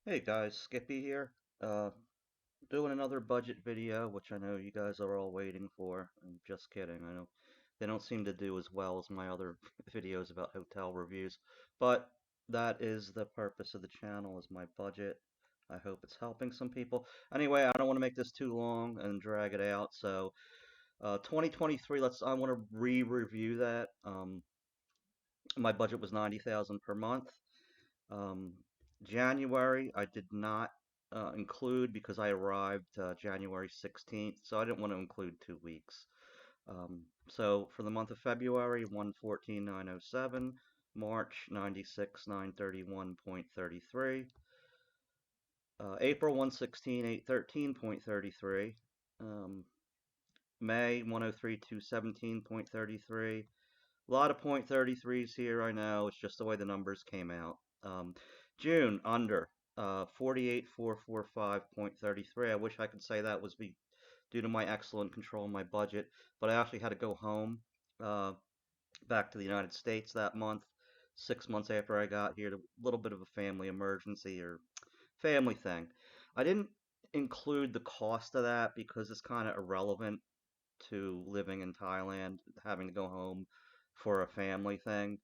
Hey guys, Skippy here. Uh, Doing another budget video, which I know you guys are all waiting for. I'm just kidding. I know they don't seem to do as well as my other videos about hotel reviews, but that is the purpose of the channel, is my budget. I hope it's helping some people. Anyway, I don't want to make this too long and drag it out. So, 2023, I want to re-review that. My budget was 90,000 per month. Um, January, I did not include because I arrived January 16th, so I didn't want to include 2 weeks. So for the month of February, 114,907, March 96,931.33, April 116,813.33, May 103,217.33. A lot of point 33s here, I know. It's just the way the numbers came out. Um, June, under 48,445.33. I wish I could say that was due to my excellent control of my budget, but I actually had to go home uh, back to the United States that month, 6 months after I got here. A little bit of a family emergency or family thing. I didn't include the cost of that because it's kind of irrelevant to living in Thailand, having to go home for a family thing.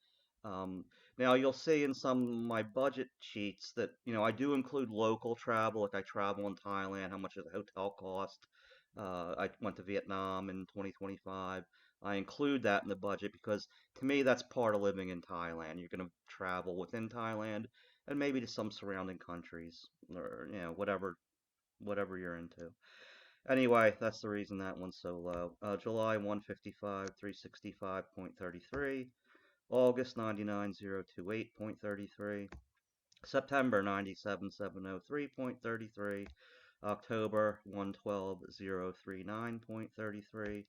Um, Now you'll see in some of my budget sheets that, I do include local travel, like I travel in Thailand, how much does the hotel cost? I went to Vietnam in 2025. I include that in the budget because to me that's part of living in Thailand. You're going to travel within Thailand and maybe to some surrounding countries or, whatever you're into. Anyway, that's the reason that one's so low. July 155, 365.33. August 99028.33. September 97703.33. October 112039.33.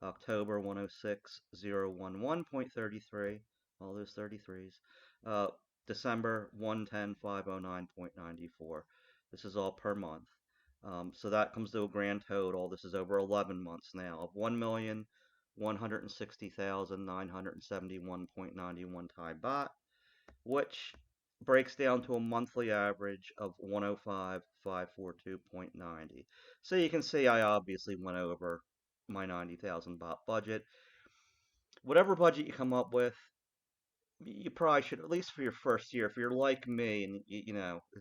October 106011.33. All those 33s. Uh, December 110509.94. This is all per month. So that comes to a grand total. This is over 11 months now of 1,160,971.91 Thai baht, which breaks down to a monthly average of 105,542.90. So you can see I obviously went over my 90,000 baht budget. Whatever budget you come up with, you probably should, at least for your first year, if you're like me and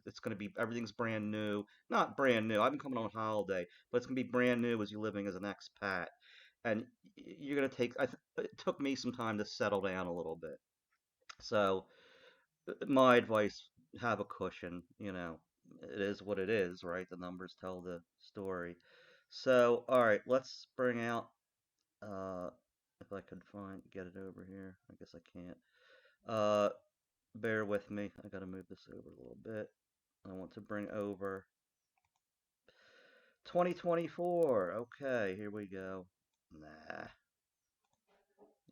it's going to be everything's brand new, not brand new. I've been coming on holiday, but it's going to be brand new as you're living as an expat, and you're going to take. It took me some time to settle down a little bit. So my advice: have a cushion. It is what it is, right? The numbers tell the story. So, all right, let's bring out. If I could get it over here. I guess I can't. Uh, Bear with me. I gotta move this over a little bit. I want to bring over 2024. Okay, here we go. Nah,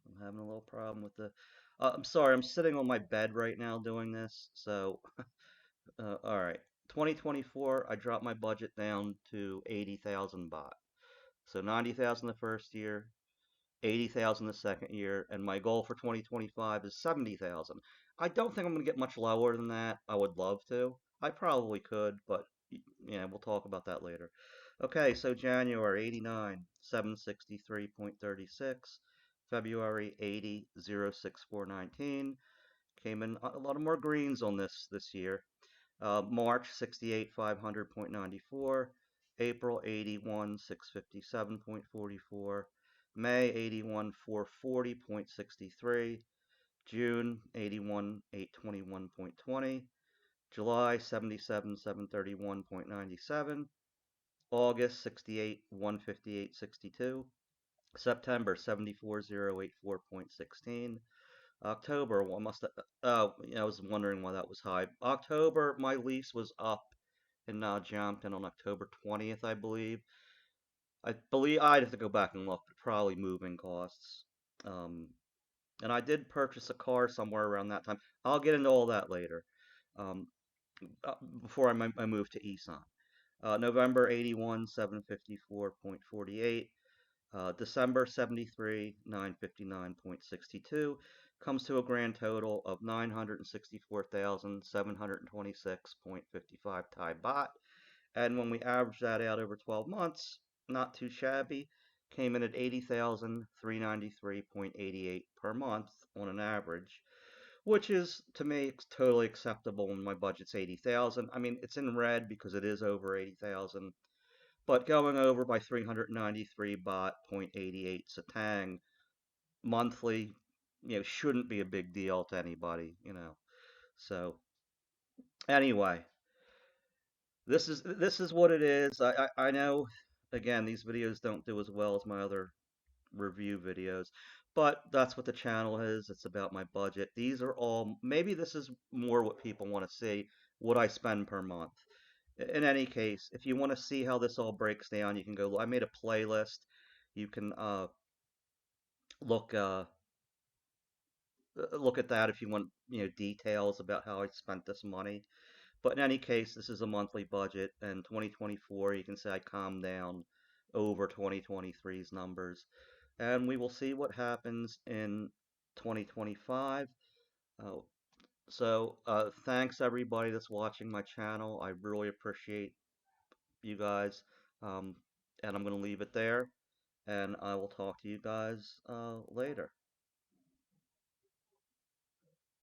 I'm having a little problem with the. I'm sorry, I'm sitting on my bed right now doing this. So, all right. 2024, I dropped my budget down to 80,000 baht. So 90,000 the first year, 80,000 the second year, and my goal for 2025 is 70,000. I don't think I'm going to get much lower than that. I would love to. I probably could, but yeah, we'll talk about that later. Okay, so January 89, 763.36. February 80, 06419. Came in a lot of more greens on this year. March 68, 500.94. April 81, 657.44. May 81, 440.63. June 81, 821.20. July 77, 731.97. August 68, 158.62. September 74, 084.16. October, well, I was wondering why that was high. October, my lease was up in Jampton on October 20th, I believe. I believe I'd have to go back and look, but probably moving costs. Um, and I did purchase a car somewhere around that time. I'll get into all that later. Um, Before I moved to Isan. November 81, 754.48. December 73, 959.62. comes to a grand total of 964,726.55 Thai baht. And when we average that out over 12 months, not too shabby, came in at 80,393.88 per month on an average, which is to me totally acceptable when my budget's 80,000. I mean, it's in red because it is over 80,000, but going over by 393 baht 0.88 satang monthly, shouldn't be a big deal to anybody. So anyway, this is what it is. I know again these videos don't do as well as my other review videos, but that's what the channel is. It's about my budget. These are all, maybe this is more what people want to see, what I spend per month. In any case, if you want to see how this all breaks down, you can go. I made a playlist. You can look look at that if you want details about how I spent this money. But in any case, this is a monthly budget, and 2024, you can say I calmed down over 2023's numbers, and we will see what happens in 2025. Uh, thanks everybody that's watching my channel. I really appreciate you guys, um, and I'm going to leave it there, and I will talk to you guys later.